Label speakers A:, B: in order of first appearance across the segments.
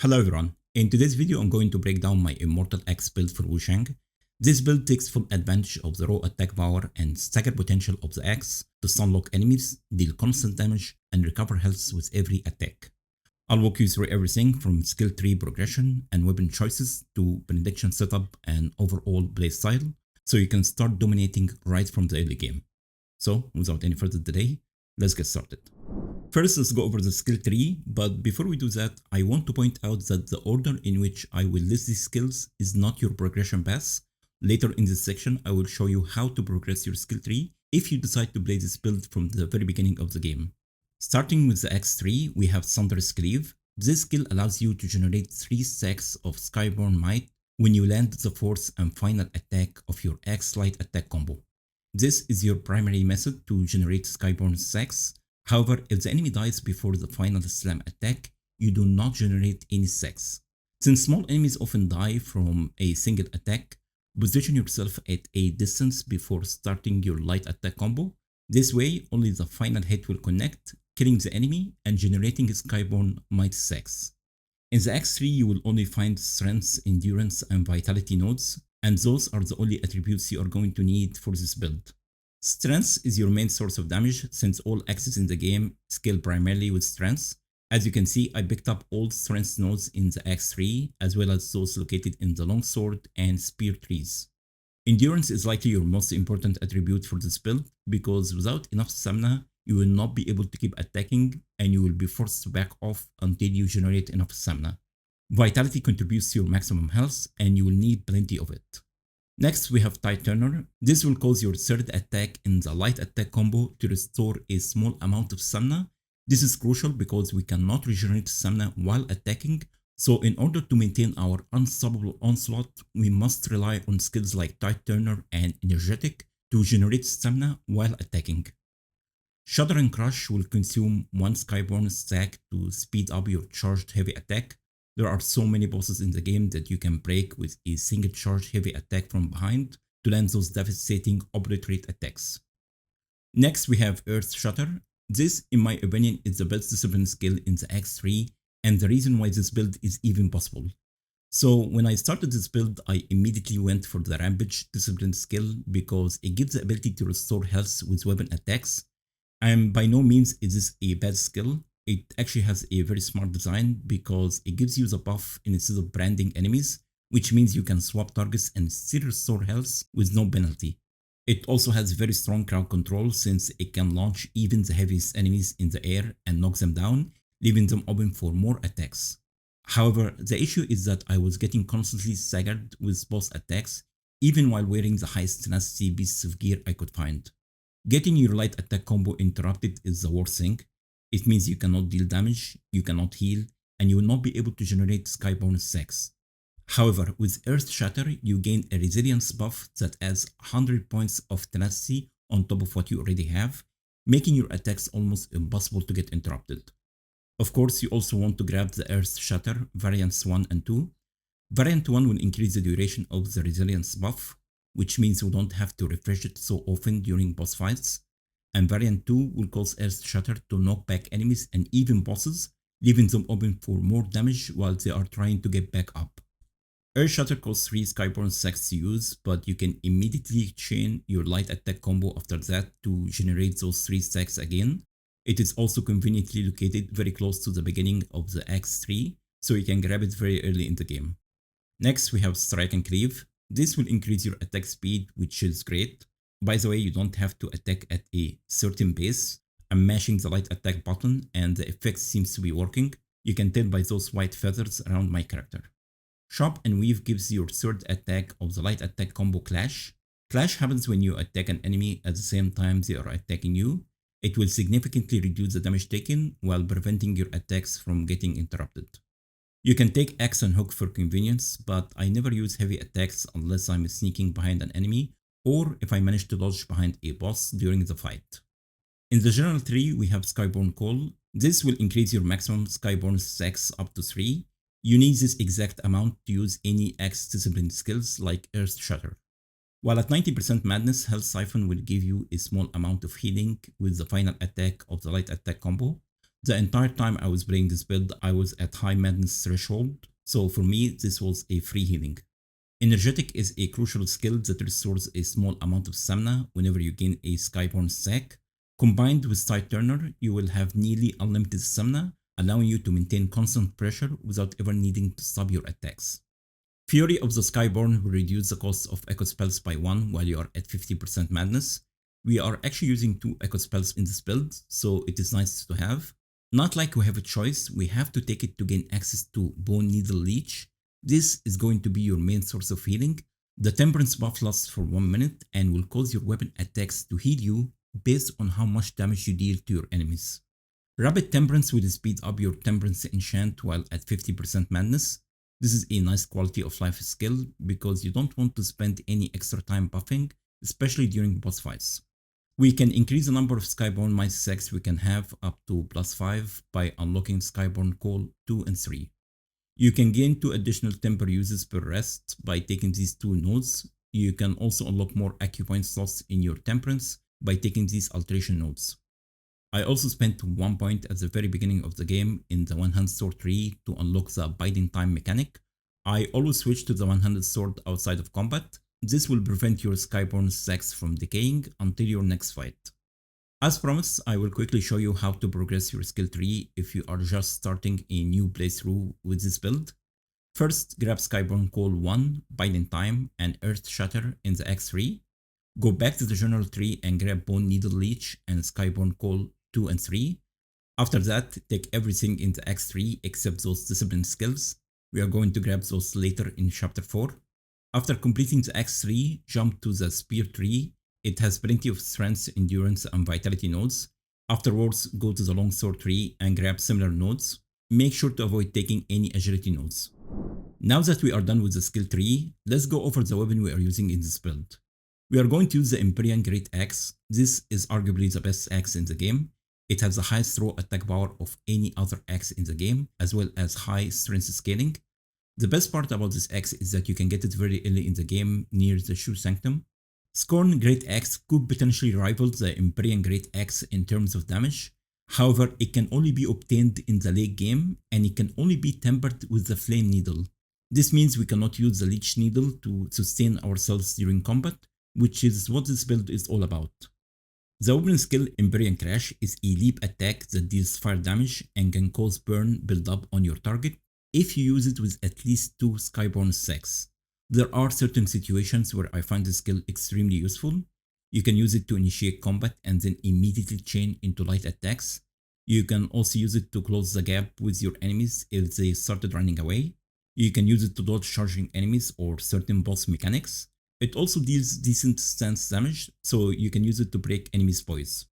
A: Hello everyone, in today's video I'm going to break down my Immortal Axe build for Wuchang. This build takes full advantage of the raw attack power and stagger potential of the axe to stunlock enemies, deal constant damage, and recover health with every attack. I'll walk you through everything from skill tree progression and weapon choices to Benediction setup and overall playstyle, so you can start dominating right from the early game. So without any further delay, let's get started. First, let's go over the skill tree, but before we do that, I want to point out that the order in which I will list these skills is not your progression path. Later in this section, I will show you how to progress your skill tree if you decide to play this build from the very beginning of the game. Starting with the Axe tree, we have Thunderous Cleave. This skill allows you to generate 3 stacks of Skyborn Might when you land the fourth and final attack of your Axe Light attack combo. This is your primary method to generate Skyborn stacks. However, if the enemy dies before the final slam attack, you do not generate any stacks. Since small enemies often die from a single attack, position yourself at a distance before starting your light attack combo. This way, only the final hit will connect, killing the enemy and generating Skyborn Might stacks. In the Axe tree, you will only find Strength, Endurance, and Vitality nodes, and those are the only attributes you are going to need for this build. Strength is your main source of damage since all axes in the game scale primarily with strength. As you can see, I picked up all strength nodes in the Axe tree as well as those located in the longsword and spear trees. Endurance is likely your most important attribute for this build because without enough stamina, you will not be able to keep attacking and you will be forced to back off until you generate enough stamina. Vitality contributes to your maximum health and you will need plenty of it. Next, we have Tide Turner. This will cause your third attack in the light attack combo to restore a small amount of stamina. This is crucial because we cannot regenerate stamina while attacking, so in order to maintain our unstoppable onslaught, we must rely on skills like Tide Turner and Energetic to generate stamina while attacking. Shudder and Crush will consume 1 Skyborn stack to speed up your charged heavy attack. There are so many bosses in the game that you can break with a single charge heavy attack from behind to land those devastating obliterate attacks. Next we have Earth Shatter. This, in my opinion, is the best discipline skill in the Axe tree and the reason why this build is even possible. So when I started this build, I immediately went for the Rampage discipline skill because it gives the ability to restore health with weapon attacks, and by no means is this a bad skill. It actually has a very smart design because it gives you the buff instead of branding enemies, which means you can swap targets and still restore health with no penalty. It also has very strong crowd control since it can launch even the heaviest enemies in the air and knock them down, leaving them open for more attacks. However, the issue is that I was getting constantly staggered with boss attacks even while wearing the highest tenacity pieces of gear I could find. Getting your light attack combo interrupted is the worst thing. It means you cannot deal damage, you cannot heal, and you will not be able to generate Skyborn stacks. However, with Earth Shatter, you gain a resilience buff that adds 100 points of tenacity on top of what you already have, making your attacks almost impossible to get interrupted. Of course, you also want to grab the Earth Shatter variants 1 and 2. Variant 1 will increase the duration of the resilience buff, which means you don't have to refresh it so often during boss fights. And variant 2 will cause Earth Shatter to knock back enemies and even bosses, leaving them open for more damage while they are trying to get back up. Earth Shatter costs 3 Skyborn stacks to use, but you can immediately chain your light attack combo after that to generate those 3 stacks again. It is also conveniently located very close to the beginning of the Axe tree, so you can grab it very early in the game. Next we have Strike and Cleave. This will increase your attack speed, which is great. By the way, you don't have to attack at a certain pace. I'm mashing the light attack button and the effect seems to be working. You can tell by those white feathers around my character. Chop and Weave gives your third attack of the light attack combo Clash. Clash happens when you attack an enemy at the same time they are attacking you. It will significantly reduce the damage taken while preventing your attacks from getting interrupted. You can take Axe and Hook for convenience, but I never use heavy attacks unless I'm sneaking behind an enemy or if I manage to dodge behind a boss during the fight. In the general tree, we have Skyborn Call. This will increase your maximum Skyborn stacks up to 3. You need this exact amount to use any Axe discipline skills like Earth Shatter. While at 90% Madness, Health Siphon will give you a small amount of healing with the final attack of the light attack combo. The entire time I was playing this build, I was at high madness threshold, so for me this was a free healing. Energetic is a crucial skill that restores a small amount of stamina whenever you gain a Skyborn stack. Combined with Side Turner, you will have nearly unlimited stamina, allowing you to maintain constant pressure without ever needing to stop your attacks. Fury of the Skyborn will reduce the cost of echo spells by 1 while you are at 50% madness. We are actually using 2 echo spells in this build, so it is nice to have. Not like we have a choice, we have to take it to gain access to Bone Needle Leech. This is going to be your main source of healing. The Temperance buff lasts for 1 minute and will cause your weapon attacks to heal you based on how much damage you deal to your enemies. Rapid Temperance will speed up your Temperance enchant while at 50% madness. This is a nice quality of life skill because you don't want to spend any extra time buffing, especially during boss fights. We can increase the number of Skyborn might stacks we can have up to +5 by unlocking Skyborn Call 2 and 3. You can gain 2 additional temper uses per rest by taking these 2 nodes. You can also unlock more acupoint slots in your Temperance by taking these alteration nodes. I also spent 1 point at the very beginning of the game in the one-hand sword tree to unlock the biding time mechanic. I always switch to the one-handed sword outside of combat. This will prevent your Skyborn stacks from decaying until your next fight. As promised, I will quickly show you how to progress your skill tree if you are just starting a new playthrough with this build. First, grab Skyborn Call 1, Biding Time, and Earth Shatter in the Axe tree. Go back to the general tree and grab Bone Needle Leech and Skyborn Call 2 and 3. After that, take everything in the Axe tree except those discipline skills. We are going to grab those later in chapter 4. After completing the Axe tree, jump to the Spear tree. It has plenty of strength, endurance, and vitality nodes. Afterwards, go to the Longsword tree and grab similar nodes. Make sure to avoid taking any agility nodes. Now that we are done with the skill tree, let's go over the weapon we are using in this build. We are going to use the Empyrean Great Axe. This is arguably the best axe in the game. It has the highest raw attack power of any other axe in the game, as well as high strength scaling. The best part about this axe is that you can get it very early in the game near the Shoe Sanctum. Scorn Great Axe could potentially rival the Empyrean Great Axe in terms of damage. However, it can only be obtained in the late game and it can only be tempered with the Flame Needle. This means we cannot use the Leech Needle to sustain ourselves during combat, which is what this build is all about. The opening skill Empyrean Crash is a leap attack that deals fire damage and can cause burn build-up on your target if you use it with at least 2 Skyborn stacks. There are certain situations where I find this skill extremely useful. You can use it to initiate combat and then immediately chain into light attacks. You can also use it to close the gap with your enemies if they started running away. You can use it to dodge charging enemies or certain boss mechanics. It also deals decent stance damage, so you can use it to break enemies' poise.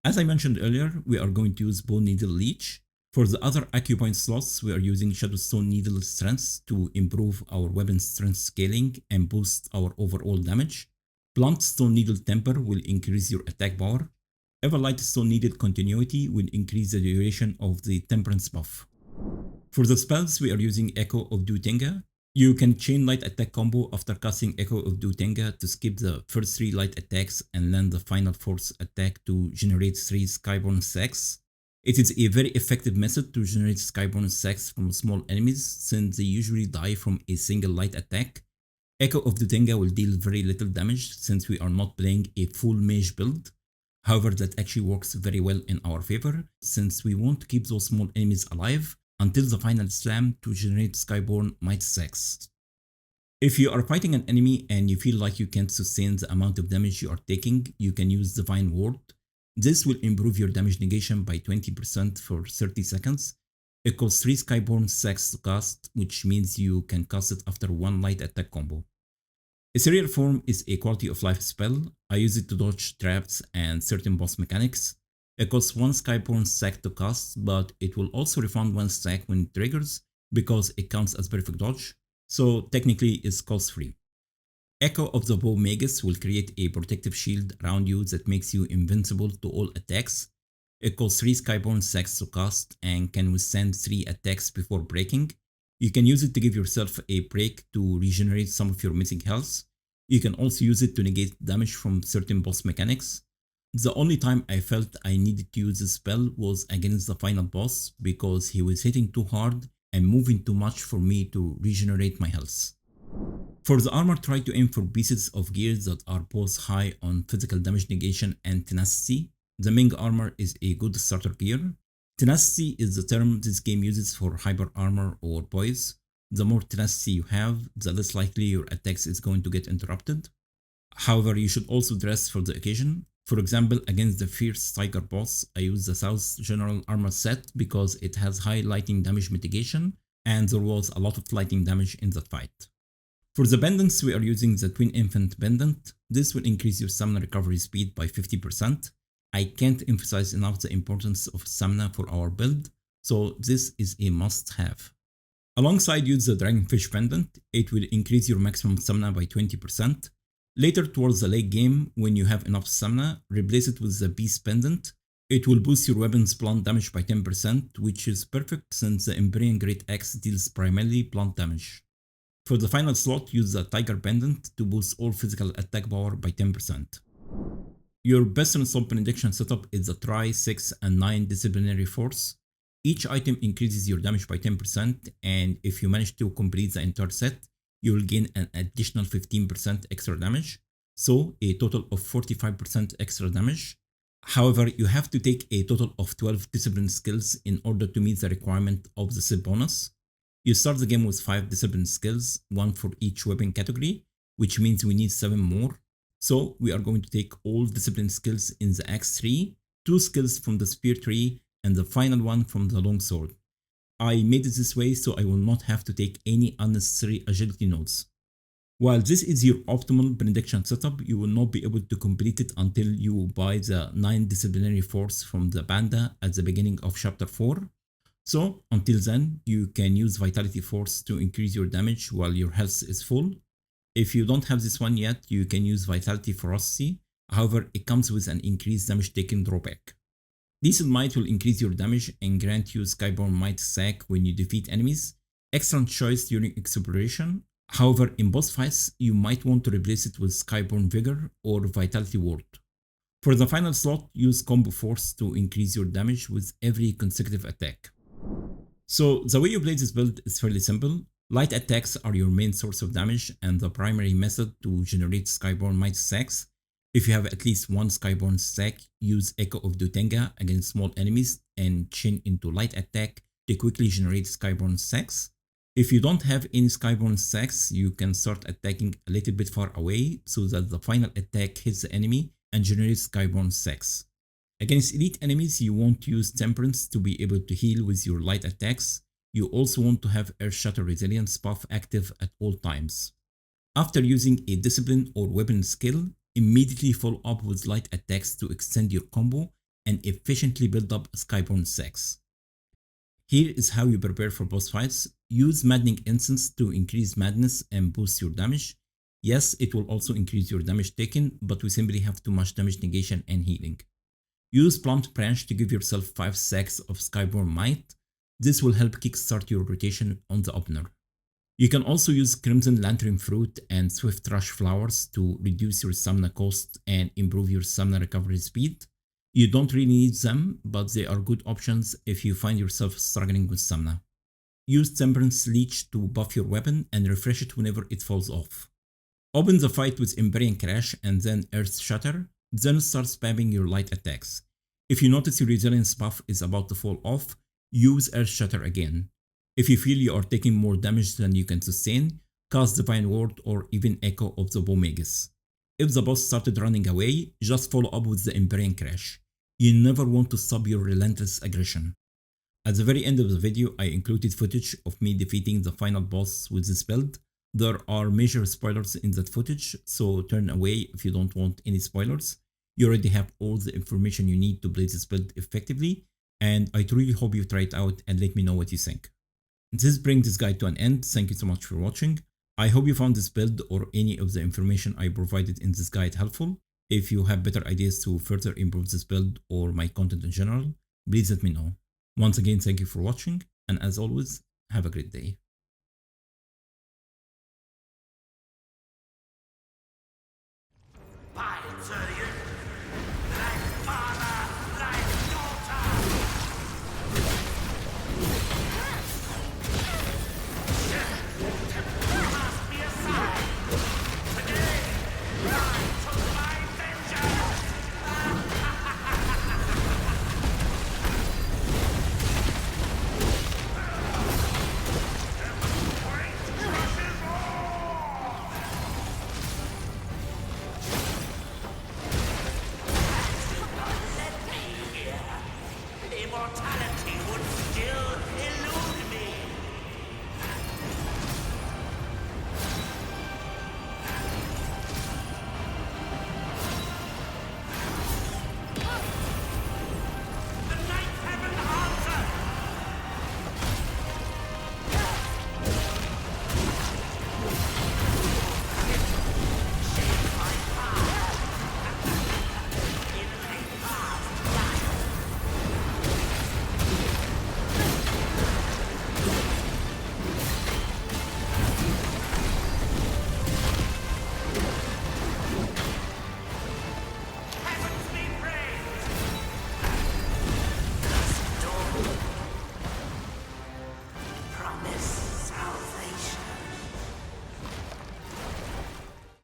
A: As I mentioned earlier, we are going to use Bone Needle Leech. For the other acupoint slots, we are using Shadowstone Needle Strength to improve our weapon strength scaling and boost our overall damage. Blunt Stone Needle Temper will increase your attack power. Everlight Stone Needle Continuity will increase the duration of the Temperance buff. For the spells, we are using Echo of Dutenga. You can chain light attack combo after casting Echo of Dutenga to skip the first 3 light attacks and land the final force attack to generate 3 Skyborn stacks. It is a very effective method to generate Skyborn stacks from small enemies since they usually die from a single light attack. Echo of Dutenga will deal very little damage since we are not playing a full mage build. However, that actually works very well in our favor since we want to keep those small enemies alive until the final slam to generate Skyborn might stacks. If you are fighting an enemy and you feel like you can't sustain the amount of damage you are taking, you can use Divine Ward. This will improve your damage negation by 20% for 30 seconds. It costs 3 Skyborn stacks to cast, which means you can cast it after 1 light attack combo. Ethereal Form is a quality of life spell. I use it to dodge traps and certain boss mechanics. It costs 1 Skyborn stack to cast, but it will also refund 1 stack when it triggers because it counts as perfect dodge, so technically it's cost free. Echo of the Bow Magus will create a protective shield around you that makes you invincible to all attacks. It costs 3 Skyborn stacks to cast and can withstand 3 attacks before breaking. You can use it to give yourself a break to regenerate some of your missing health. You can also use it to negate damage from certain boss mechanics. The only time I felt I needed to use this spell was against the final boss because he was hitting too hard and moving too much for me to regenerate my health. For the armor, try to aim for pieces of gear that are both high on physical damage negation and tenacity. The main armor is a good starter gear. Tenacity is the term this game uses for hyper armor or poise. The more tenacity you have, the less likely your attacks is going to get interrupted. However, you should also dress for the occasion. For example, against the Fierce Tiger boss, I use the South General Armor set because it has high lightning damage mitigation, and there was a lot of lightning damage in that fight. For the pendants, we are using the Twin Infant Pendant. This will increase your stamina recovery speed by 50%. I can't emphasize enough the importance of stamina for our build, so this is a must-have. Alongside, use the Dragonfish Pendant. It will increase your maximum stamina by 20%. Later towards the late game, when you have enough stamina, replace it with the Beast Pendant. It will boost your weapon's blunt damage by 10%, which is perfect since the Empyrean Great Axe deals primarily blunt damage. For the final slot, use the Tiger Pendant to boost all physical attack power by 10%. Your best installed Benediction setup is the Try, 6 and 9 Disciplinary Force. Each item increases your damage by 10%, and if you manage to complete the entire set, you will gain an additional 15% extra damage, so a total of 45% extra damage. However, you have to take a total of 12 discipline skills in order to meet the requirement of the set bonus. You start the game with 5 discipline skills, 1 for each weapon category, which means we need 7 more. So we are going to take all discipline skills in the axe tree, 2 skills from the spear tree, and the final one from the longsword. I made it this way so I will not have to take any unnecessary agility nodes. While this is your optimal Benediction setup, you will not be able to complete it until you buy the 9 Disciplinary Force from the Panda at the beginning of Chapter 4. So until then, you can use Vitality Force to increase your damage while your health is full. If you don't have this one yet, you can use Vitality Ferocity, however it comes with an increased damage taken drawback. Decent Might will increase your damage and grant you Skyborn Might stack when you defeat enemies. Excellent choice during exploration. However, in boss fights, you might want to replace it with Skyborn Vigor or Vitality Ward. For the final slot, use Combo Force to increase your damage with every consecutive attack. So the way you play this build is fairly simple. Light attacks are your main source of damage and the primary method to generate Skyborn Might stacks. If you have at least one Skyborn stack, use Echo of Dutenga against small enemies and chain into light attack to quickly generate Skyborn stacks. If you don't have any Skyborn stacks, you can start attacking a little bit far away so that the final attack hits the enemy and generates Skyborn stacks. Against elite enemies, you want to use Temperance to be able to heal with your light attacks. You also want to have Earth Shatter Resilience buff active at all times. After using a discipline or weapon skill, immediately follow up with light attacks to extend your combo and efficiently build up Skyborn stacks. Here is how you prepare for boss fights. Use Maddening Incense to increase madness and boost your damage. Yes, it will also increase your damage taken, but we simply have too much damage negation and healing. Use Plumped Branch to give yourself 5 stacks of Skyborn Might. This will help kickstart your rotation on the opener. You can also use Crimson Lantern Fruit and Swift Rush Flowers to reduce your stamina cost and improve your stamina recovery speed. You don't really need them, but they are good options if you find yourself struggling with stamina. Use Temperance Leech to buff your weapon and refresh it whenever it falls off. Open the fight with Empyrean Crash and then Earth Shatter, then start spamming your light attacks. If you notice your resilience buff is about to fall off, use Earth Shatter again. If you feel you are taking more damage than you can sustain, cast Divine Ward or even Echo of the Bomagus. If the boss started running away, just follow up with the Empyrean Crash. You never want to stop your relentless aggression. At the very end of the video, I included footage of me defeating the final boss with this build. There are major spoilers in that footage, so turn away if you don't want any spoilers. You already have all the information you need to play this build effectively, and I truly hope you try it out and let me know what you think. This brings this guide to an end. Thank you so much for watching. I hope you found this build or any of the information I provided in this guide helpful. If you have better ideas to further improve this build or my content in general, please let me know. Once again, thank you for watching, and as always, have a great day.